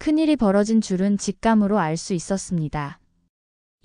큰일이 벌어진 줄은 직감으로 알 수 있었습니다.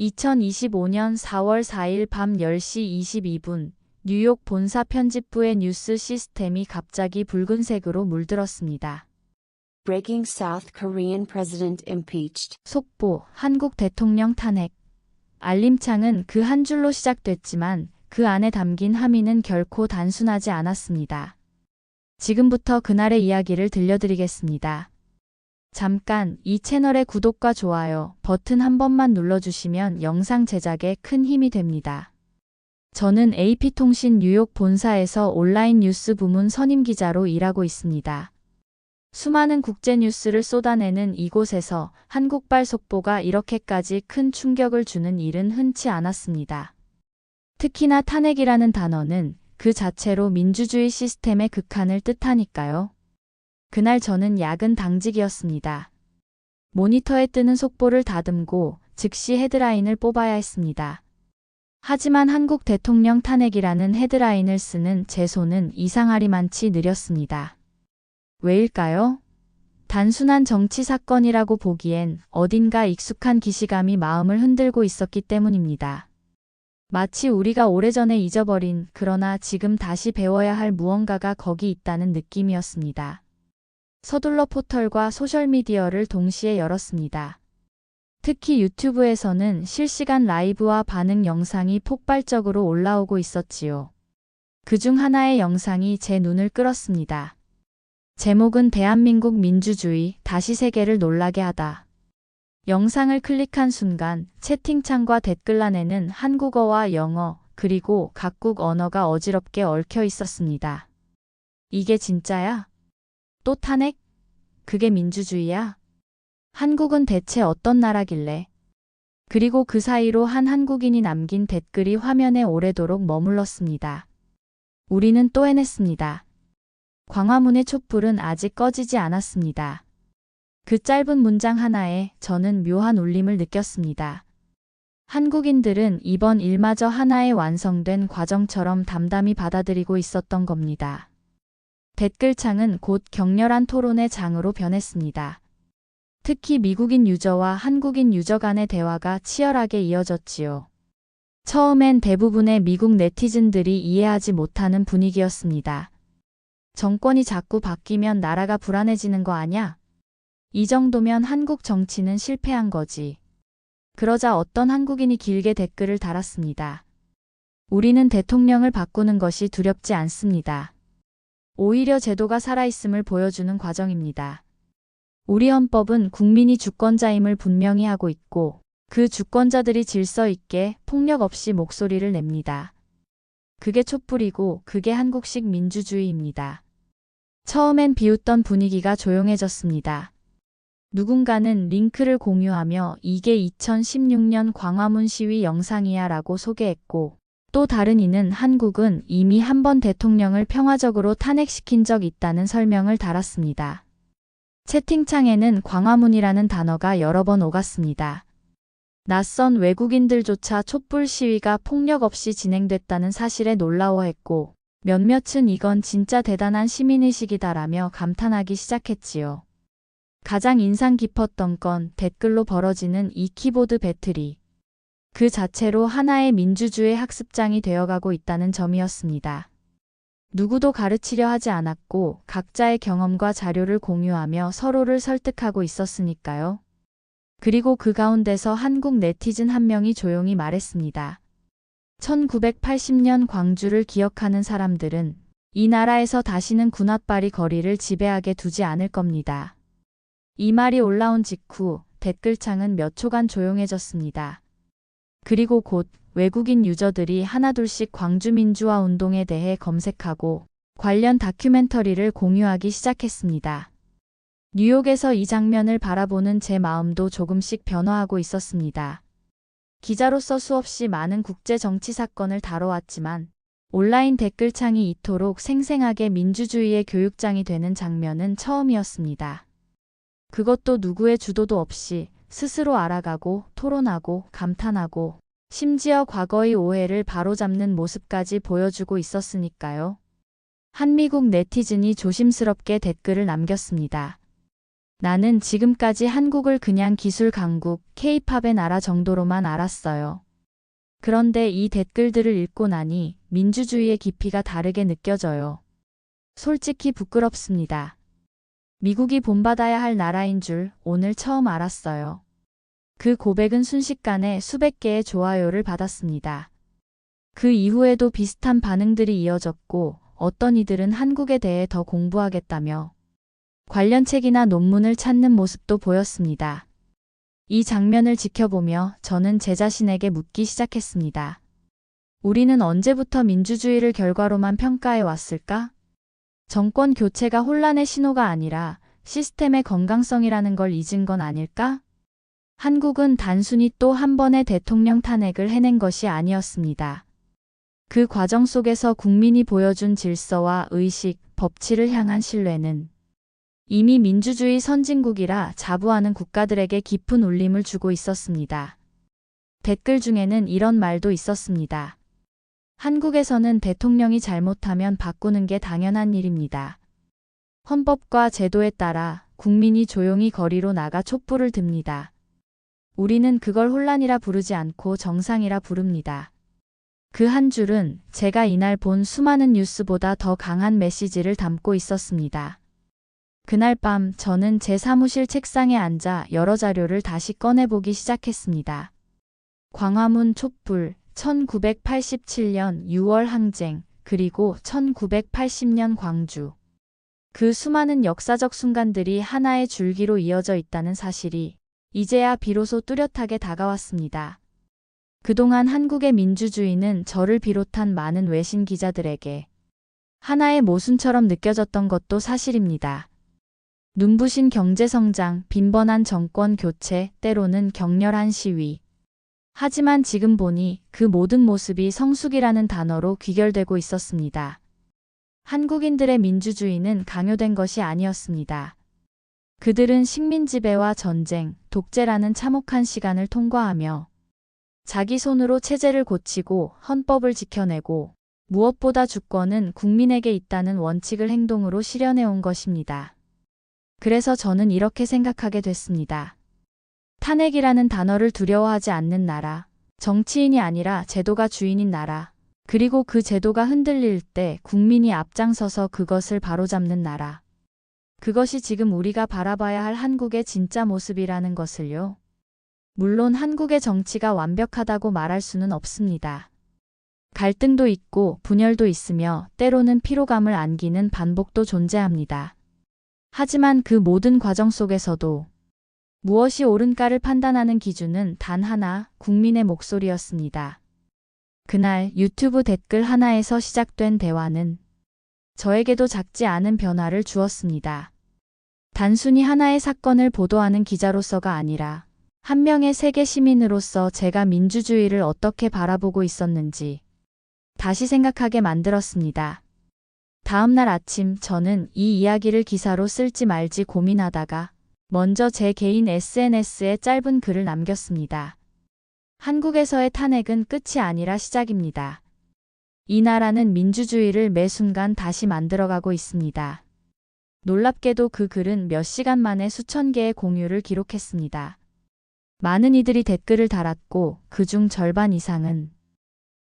2025년 4월 4일 밤 10시 22분 뉴욕 본사 편집부의 뉴스 시스템이 갑자기 붉은색으로 물들었습니다. Breaking South Korean President Impeached. 속보, 한국 대통령 탄핵. 알림창은 그 한 줄로 시작됐지만 그 안에 담긴 함의는 결코 단순하지 않았습니다. 지금부터 그날의 이야기를 들려드리겠습니다. 잠깐 이 채널의 구독과 좋아요 버튼 한 번만 눌러주시면 영상 제작에 큰 힘이 됩니다. 저는 AP통신 뉴욕 본사에서 온라인 뉴스 부문 선임 기자로 일하고 있습니다. 수많은 국제 뉴스를 쏟아내는 이곳에서 한국발 속보가 이렇게까지 큰 충격을 주는 일은 흔치 않았습니다. 특히나 탄핵이라는 단어는 그 자체로 민주주의 시스템의 극한을 뜻하니까요. 그날 저는 야근 당직이었습니다. 모니터에 뜨는 속보를 다듬고 즉시 헤드라인을 뽑아야 했습니다. 하지만 한국 대통령 탄핵이라는 헤드라인을 쓰는 제 손은 이상하리만치 느렸습니다. 왜일까요? 단순한 정치 사건이라고 보기엔 어딘가 익숙한 기시감이 마음을 흔들고 있었기 때문입니다. 마치 우리가 오래전에 잊어버린 그러나 지금 다시 배워야 할 무언가가 거기 있다는 느낌이었습니다. 서둘러 포털과 소셜미디어를 동시에 열었습니다. 특히 유튜브에서는 실시간 라이브와 반응 영상이 폭발적으로 올라오고 있었지요. 그중 하나의 영상이 제 눈을 끌었습니다. 제목은 대한민국 민주주의 다시 세계를 놀라게 하다. 영상을 클릭한 순간 채팅창과 댓글란에는 한국어와 영어 그리고 각국 언어가 어지럽게 얽혀 있었습니다. 이게 진짜야? 또 탄핵? 그게 민주주의야? 한국은 대체 어떤 나라길래? 그리고 그 사이로 한 한국인이 남긴 댓글이 화면에 오래도록 머물렀습니다. 우리는 또 해냈습니다. 광화문의 촛불은 아직 꺼지지 않았습니다. 그 짧은 문장 하나에 저는 묘한 울림을 느꼈습니다. 한국인들은 이번 일마저 하나의 완성된 과정처럼 담담히 받아들이고 있었던 겁니다. 댓글창은 곧 격렬한 토론의 장으로 변했습니다. 특히 미국인 유저와 한국인 유저 간의 대화가 치열하게 이어졌지요. 처음엔 대부분의 미국 네티즌들이 이해하지 못하는 분위기였습니다. 정권이 자꾸 바뀌면 나라가 불안해지는 거 아냐? 이 정도면 한국 정치는 실패한 거지. 그러자 어떤 한국인이 길게 댓글을 달았습니다. 우리는 대통령을 바꾸는 것이 두렵지 않습니다. 오히려 제도가 살아있음을 보여주는 과정입니다. 우리 헌법은 국민이 주권자임을 분명히 하고 있고 그 주권자들이 질서 있게 폭력 없이 목소리를 냅니다. 그게 촛불이고 그게 한국식 민주주의입니다. 처음엔 비웃던 분위기가 조용해졌습니다. 누군가는 링크를 공유하며 이게 2016년 광화문 시위 영상이야 라고 소개했고 또 다른 이는 한국은 이미 한 번 대통령을 평화적으로 탄핵시킨 적 있다는 설명을 달았습니다. 채팅창에는 광화문이라는 단어가 여러 번 오갔습니다. 낯선 외국인들조차 촛불 시위가 폭력 없이 진행됐다는 사실에 놀라워했고 몇몇은 이건 진짜 대단한 시민의식이다라며 감탄하기 시작했지요. 가장 인상 깊었던 건 댓글로 벌어지는 이 키보드 배틀이 그 자체로 하나의 민주주의 학습장이 되어가고 있다는 점이었습니다. 누구도 가르치려 하지 않았고 각자의 경험과 자료를 공유하며 서로를 설득하고 있었으니까요. 그리고 그 가운데서 한국 네티즌 한 명이 조용히 말했습니다. 1980년 광주를 기억하는 사람들은 이 나라에서 다시는 군홧발이 거리를 지배하게 두지 않을 겁니다. 이 말이 올라온 직후 댓글창은 몇 초간 조용해졌습니다. 그리고 곧 외국인 유저들이 하나둘씩 광주 민주화 운동에 대해 검색하고 관련 다큐멘터리를 공유하기 시작했습니다. 뉴욕에서 이 장면을 바라보는 제 마음도 조금씩 변화하고 있었습니다. 기자로서 수없이 많은 국제 정치 사건을 다뤄왔지만 온라인 댓글창이 이토록 생생하게 민주주의의 교육장이 되는 장면은 처음이었습니다. 그것도 누구의 주도도 없이 스스로 알아가고 토론하고 감탄하고 심지어 과거의 오해를 바로잡는 모습까지 보여주고 있었으니까요. 한 미국 네티즌이 조심스럽게 댓글을 남겼습니다. 나는 지금까지 한국을 그냥 기술 강국, K-팝의 나라 정도로만 알았어요. 그런데 이 댓글들을 읽고 나니 민주주의의 깊이가 다르게 느껴져요. 솔직히 부끄럽습니다. 미국이 본받아야 할 나라인 줄 오늘 처음 알았어요. 그 고백은 순식간에 수백 개의 좋아요를 받았습니다. 그 이후에도 비슷한 반응들이 이어졌고 어떤 이들은 한국에 대해 더 공부하겠다며 관련 책이나 논문을 찾는 모습도 보였습니다. 이 장면을 지켜보며 저는 제 자신에게 묻기 시작했습니다. 우리는 언제부터 민주주의를 결과로만 평가해 왔을까? 정권 교체가 혼란의 신호가 아니라 시스템의 건강성이라는 걸 잊은 건 아닐까? 한국은 단순히 또 한 번의 대통령 탄핵을 해낸 것이 아니었습니다. 그 과정 속에서 국민이 보여준 질서와 의식, 법치를 향한 신뢰는 이미 민주주의 선진국이라 자부하는 국가들에게 깊은 울림을 주고 있었습니다. 댓글 중에는 이런 말도 있었습니다. 한국에서는 대통령이 잘못하면 바꾸는 게 당연한 일입니다. 헌법과 제도에 따라 국민이 조용히 거리로 나가 촛불을 듭니다. 우리는 그걸 혼란이라 부르지 않고 정상이라 부릅니다. 그 한 줄은 제가 이날 본 수많은 뉴스보다 더 강한 메시지를 담고 있었습니다. 그날 밤 저는 제 사무실 책상에 앉아 여러 자료를 다시 꺼내보기 시작했습니다. 광화문 촛불, 1987년 6월 항쟁, 그리고 1980년 광주. 그 수많은 역사적 순간들이 하나의 줄기로 이어져 있다는 사실이 이제야 비로소 뚜렷하게 다가왔습니다. 그동안 한국의 민주주의는 저를 비롯한 많은 외신 기자들에게 하나의 모순처럼 느껴졌던 것도 사실입니다. 눈부신 경제성장, 빈번한 정권 교체, 때로는 격렬한 시위. 하지만 지금 보니 그 모든 모습이 성숙이라는 단어로 귀결되고 있었습니다. 한국인들의 민주주의는 강요된 것이 아니었습니다. 그들은 식민 지배와 전쟁, 독재라는 참혹한 시간을 통과하며 자기 손으로 체제를 고치고 헌법을 지켜내고 무엇보다 주권은 국민에게 있다는 원칙을 행동으로 실현해온 것입니다. 그래서 저는 이렇게 생각하게 됐습니다. 탄핵이라는 단어를 두려워하지 않는 나라, 정치인이 아니라 제도가 주인인 나라, 그리고 그 제도가 흔들릴 때 국민이 앞장서서 그것을 바로잡는 나라. 그것이 지금 우리가 바라봐야 할 한국의 진짜 모습이라는 것을요. 물론 한국의 정치가 완벽하다고 말할 수는 없습니다. 갈등도 있고 분열도 있으며 때로는 피로감을 안기는 반복도 존재합니다. 하지만 그 모든 과정 속에서도 무엇이 옳은가를 판단하는 기준은 단 하나, 국민의 목소리였습니다. 그날 유튜브 댓글 하나에서 시작된 대화는 저에게도 작지 않은 변화를 주었습니다. 단순히 하나의 사건을 보도하는 기자로서가 아니라 한 명의 세계 시민으로서 제가 민주주의를 어떻게 바라보고 있었는지 다시 생각하게 만들었습니다. 다음 날 아침 저는 이 이야기를 기사로 쓸지 말지 고민하다가 먼저 제 개인 SNS에 짧은 글을 남겼습니다. 한국에서의 탄핵은 끝이 아니라 시작입니다. 이 나라는 민주주의를 매 순간 다시 만들어가고 있습니다. 놀랍게도 그 글은 몇 시간 만에 수천 개의 공유를 기록했습니다. 많은 이들이 댓글을 달았고 그중 절반 이상은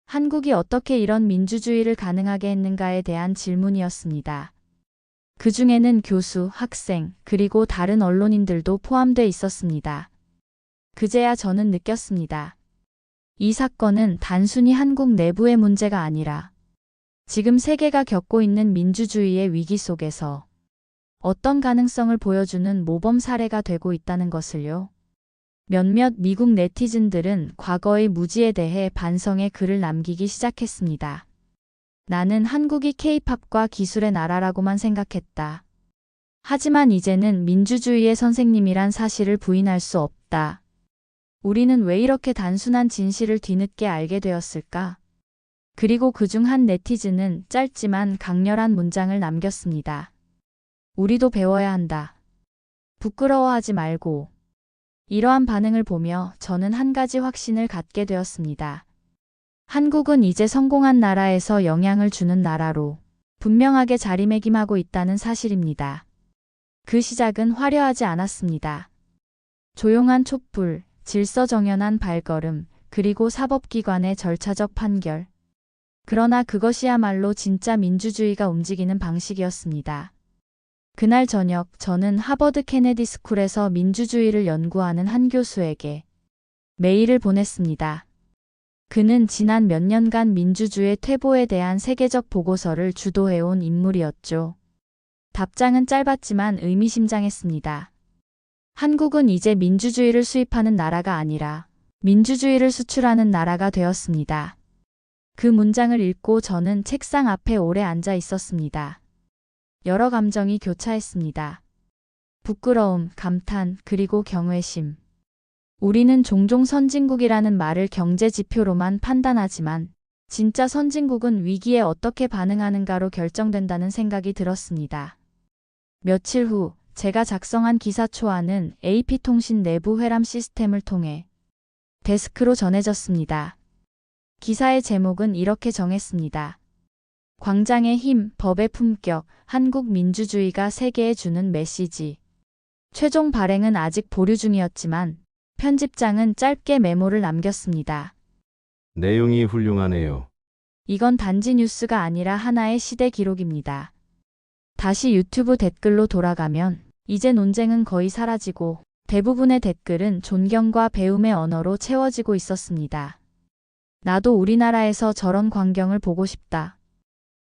한국이 어떻게 이런 민주주의를 가능하게 했는가에 대한 질문이었습니다. 그 중에는 교수, 학생, 그리고 다른 언론인들도 포함돼 있었습니다. 그제야 저는 느꼈습니다. 이 사건은 단순히 한국 내부의 문제가 아니라 지금 세계가 겪고 있는 민주주의의 위기 속에서 어떤 가능성을 보여주는 모범 사례가 되고 있다는 것을요. 몇몇 미국 네티즌들은 과거의 무지에 대해 반성의 글을 남기기 시작했습니다. 나는 한국이 K-팝과 기술의 나라라고만 생각했다. 하지만 이제는 민주주의의 선생님이란 사실을 부인할 수 없다. 우리는 왜 이렇게 단순한 진실을 뒤늦게 알게 되었을까? 그리고 그중 한 네티즌은 짧지만 강렬한 문장을 남겼습니다. 우리도 배워야 한다. 부끄러워하지 말고. 이러한 반응을 보며 저는 한 가지 확신을 갖게 되었습니다. 한국은 이제 성공한 나라에서 영향을 주는 나라로 분명하게 자리매김하고 있다는 사실입니다. 그 시작은 화려하지 않았습니다. 조용한 촛불, 질서정연한 발걸음, 그리고 사법기관의 절차적 판결. 그러나 그것이야말로 진짜 민주주의가 움직이는 방식이었습니다. 그날 저녁 저는 하버드 케네디 스쿨에서 민주주의를 연구하는 한 교수에게 메일을 보냈습니다. 그는 지난 몇 년간 민주주의 퇴보에 대한 세계적 보고서를 주도해온 인물이었죠. 답장은 짧았지만 의미심장했습니다. 한국은 이제 민주주의를 수입하는 나라가 아니라 민주주의를 수출하는 나라가 되었습니다. 그 문장을 읽고 저는 책상 앞에 오래 앉아 있었습니다. 여러 감정이 교차했습니다. 부끄러움, 감탄, 그리고 경외심. 우리는 종종 선진국이라는 말을 경제 지표로만 판단하지만 진짜 선진국은 위기에 어떻게 반응하는가로 결정된다는 생각이 들었습니다. 며칠 후 제가 작성한 기사 초안은 AP통신 내부 회람 시스템을 통해 데스크로 전해졌습니다. 기사의 제목은 이렇게 정했습니다. 광장의 힘, 법의 품격, 한국 민주주의가 세계에 주는 메시지. 최종 발행은 아직 보류 중이었지만 편집장은 짧게 메모를 남겼습니다. 내용이 훌륭하네요. 이건 단지 뉴스가 아니라 하나의 시대 기록입니다. 다시 유튜브 댓글로 돌아가면 이제 논쟁은 거의 사라지고 대부분의 댓글은 존경과 배움의 언어로 채워지고 있었습니다. 나도 우리나라에서 저런 광경을 보고 싶다.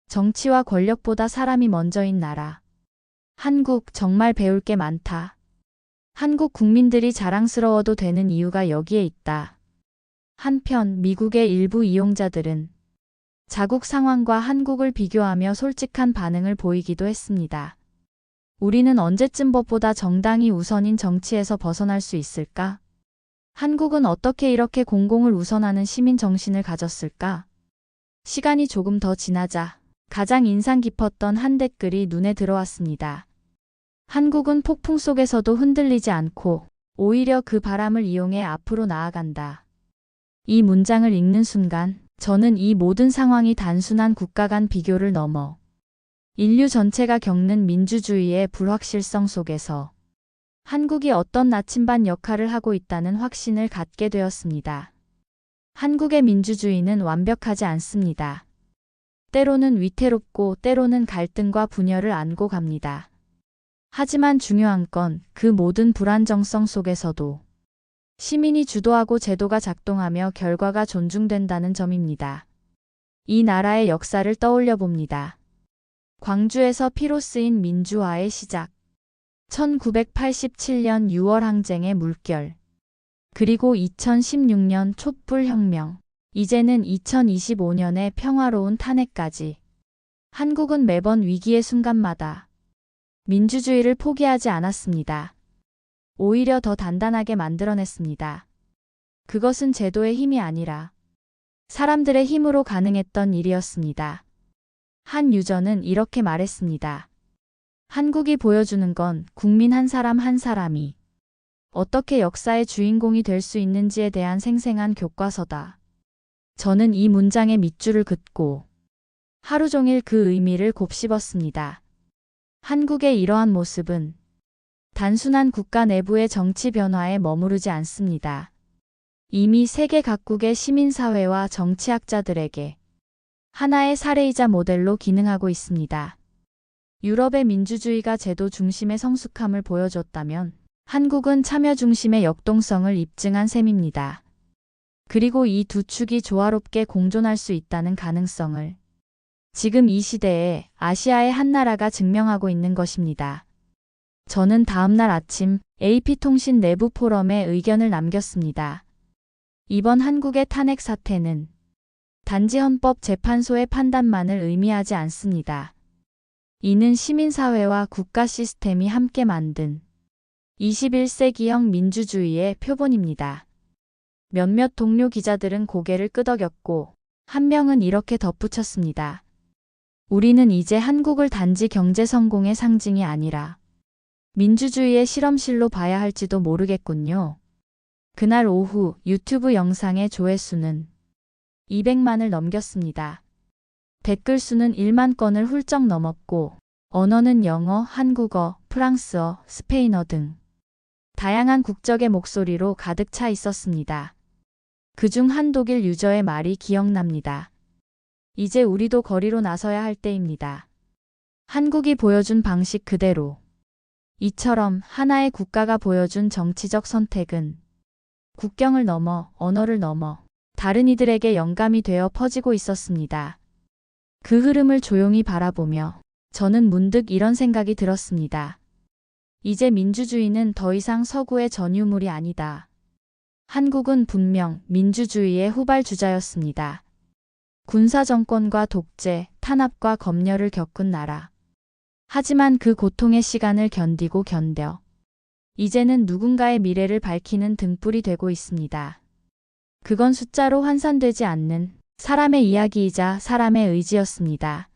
정치와 권력보다 사람이 먼저인 나라. 한국 정말 배울 게 많다. 한국 국민들이 자랑스러워도 되는 이유가 여기에 있다. 한편 미국의 일부 이용자들은 자국 상황과 한국을 비교하며 솔직한 반응을 보이기도 했습니다. 우리는 언제쯤 법보다 정당이 우선인 정치에서 벗어날 수 있을까? 한국은 어떻게 이렇게 공공을 우선하는 시민 정신을 가졌을까? 시간이 조금 더 지나자 가장 인상 깊었던 한 댓글이 눈에 들어왔습니다. 한국은 폭풍 속에서도 흔들리지 않고 오히려 그 바람을 이용해 앞으로 나아간다. 이 문장을 읽는 순간 저는 이 모든 상황이 단순한 국가 간 비교를 넘어 인류 전체가 겪는 민주주의의 불확실성 속에서 한국이 어떤 나침반 역할을 하고 있다는 확신을 갖게 되었습니다. 한국의 민주주의는 완벽하지 않습니다. 때로는 위태롭고 때로는 갈등과 분열을 안고 갑니다. 하지만 중요한 건 그 모든 불안정성 속에서도 시민이 주도하고 제도가 작동하며 결과가 존중된다는 점입니다. 이 나라의 역사를 떠올려 봅니다. 광주에서 피로 쓰인 민주화의 시작. 1987년 6월 항쟁의 물결. 그리고 2016년 촛불혁명. 이제는 2025년의 평화로운 탄핵까지. 한국은 매번 위기의 순간마다 민주주의를 포기하지 않았습니다. 오히려 더 단단하게 만들어냈습니다. 그것은 제도의 힘이 아니라 사람들의 힘으로 가능했던 일이었습니다. 한 유저는 이렇게 말했습니다. 한국이 보여주는 건 국민 한 사람 한 사람이 어떻게 역사의 주인공이 될 수 있는지에 대한 생생한 교과서다. 저는 이 문장의 밑줄을 긋고 하루 종일 그 의미를 곱씹었습니다. 한국의 이러한 모습은 단순한 국가 내부의 정치 변화에 머무르지 않습니다. 이미 세계 각국의 시민사회와 정치학자들에게 하나의 사례이자 모델로 기능하고 있습니다. 유럽의 민주주의가 제도 중심의 성숙함을 보여줬다면 한국은 참여 중심의 역동성을 입증한 셈입니다. 그리고 이 두 축이 조화롭게 공존할 수 있다는 가능성을 지금 이 시대에 아시아의 한 나라가 증명하고 있는 것입니다. 저는 다음날 아침 AP통신 내부 포럼에 의견을 남겼습니다. 이번 한국의 탄핵 사태는 단지 헌법재판소의 판단만을 의미하지 않습니다. 이는 시민사회와 국가 시스템이 함께 만든 21세기형 민주주의의 표본입니다. 몇몇 동료 기자들은 고개를 끄덕였고 한 명은 이렇게 덧붙였습니다. 우리는 이제 한국을 단지 경제 성공의 상징이 아니라 민주주의의 실험실로 봐야 할지도 모르겠군요. 그날 오후 유튜브 영상의 조회수는 200만을 넘겼습니다. 댓글 수는 1만 건을 훌쩍 넘었고 언어는 영어, 한국어, 프랑스어, 스페인어 등 다양한 국적의 목소리로 가득 차 있었습니다. 그중 한 독일 유저의 말이 기억납니다. 이제 우리도 거리로 나서야 할 때입니다. 한국이 보여준 방식 그대로. 이처럼 하나의 국가가 보여준 정치적 선택은 국경을 넘어 언어를 넘어 다른 이들에게 영감이 되어 퍼지고 있었습니다. 그 흐름을 조용히 바라보며 저는 문득 이런 생각이 들었습니다. 이제 민주주의는 더 이상 서구의 전유물이 아니다. 한국은 분명 민주주의의 후발주자였습니다. 군사정권과 독재, 탄압과 검열을 겪은 나라. 하지만 그 고통의 시간을 견디고 견뎌 이제는 누군가의 미래를 밝히는 등불이 되고 있습니다. 그건 숫자로 환산되지 않는 사람의 이야기이자 사람의 의지였습니다.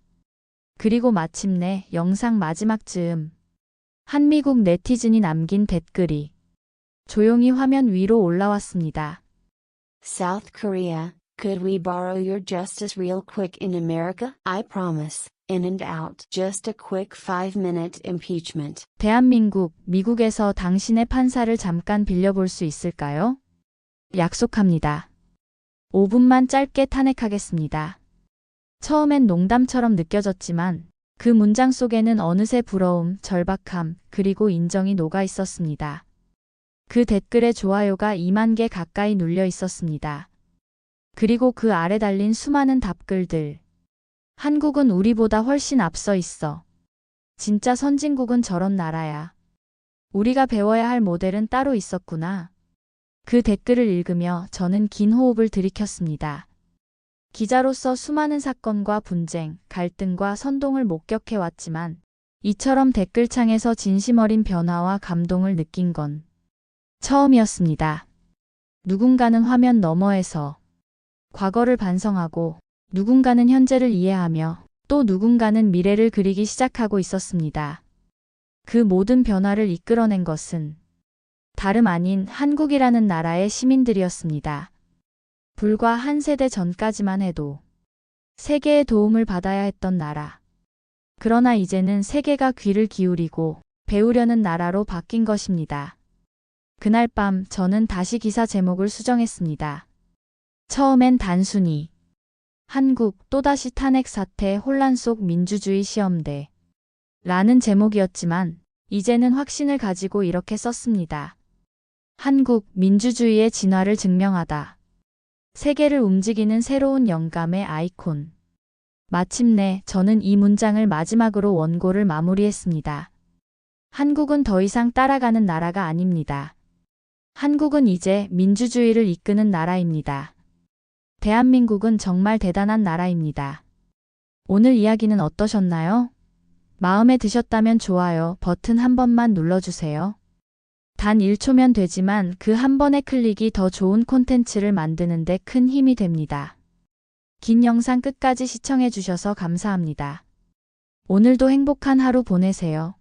그리고 마침내 영상 마지막 즈음 한미국 네티즌이 남긴 댓글이 조용히 화면 위로 올라왔습니다. South Korea, could we borrow your justice real quick in America? I promise. In and out. Just a quick 5-minute impeachment. 대한민국, 미국에서 당신의 판사를 잠깐 빌려볼 수 있을까요? 약속합니다. 5분만 짧게 탄핵하겠습니다. 처음엔 농담처럼 느껴졌지만 그 문장 속에는 어느새 부러움, 절박함, 그리고 인정이 녹아 있었습니다. 그 댓글에 좋아요가 2만 개 가까이 눌려 있었습니다. 그리고 그 아래 달린 수많은 답글들. 한국은 우리보다 훨씬 앞서 있어. 진짜 선진국은 저런 나라야. 우리가 배워야 할 모델은 따로 있었구나. 그 댓글을 읽으며 저는 긴 호흡을 들이켰습니다. 기자로서 수많은 사건과 분쟁, 갈등과 선동을 목격해왔지만 이처럼 댓글창에서 진심 어린 변화와 감동을 느낀 건 처음이었습니다. 누군가는 화면 너머에서 과거를 반성하고 누군가는 현재를 이해하며 또 누군가는 미래를 그리기 시작하고 있었습니다. 그 모든 변화를 이끌어낸 것은 다름 아닌 한국이라는 나라의 시민들이었습니다. 불과 한 세대 전까지만 해도 세계의 도움을 받아야 했던 나라. 그러나 이제는 세계가 귀를 기울이고 배우려는 나라로 바뀐 것입니다. 그날 밤 저는 다시 기사 제목을 수정했습니다. 처음엔 단순히 한국 또다시 탄핵 사태 혼란 속 민주주의 시험대 라는 제목이었지만 이제는 확신을 가지고 이렇게 썼습니다. 한국 민주주의의 진화를 증명하다. 세계를 움직이는 새로운 영감의 아이콘. 마침내 저는 이 문장을 마지막으로 원고를 마무리했습니다. 한국은 더 이상 따라가는 나라가 아닙니다. 한국은 이제 민주주의를 이끄는 나라입니다. 대한민국은 정말 대단한 나라입니다. 오늘 이야기는 어떠셨나요? 마음에 드셨다면 좋아요 버튼 한 번만 눌러주세요. 단 1초면 되지만 그 한 번의 클릭이 더 좋은 콘텐츠를 만드는 데 큰 힘이 됩니다. 긴 영상 끝까지 시청해 주셔서 감사합니다. 오늘도 행복한 하루 보내세요.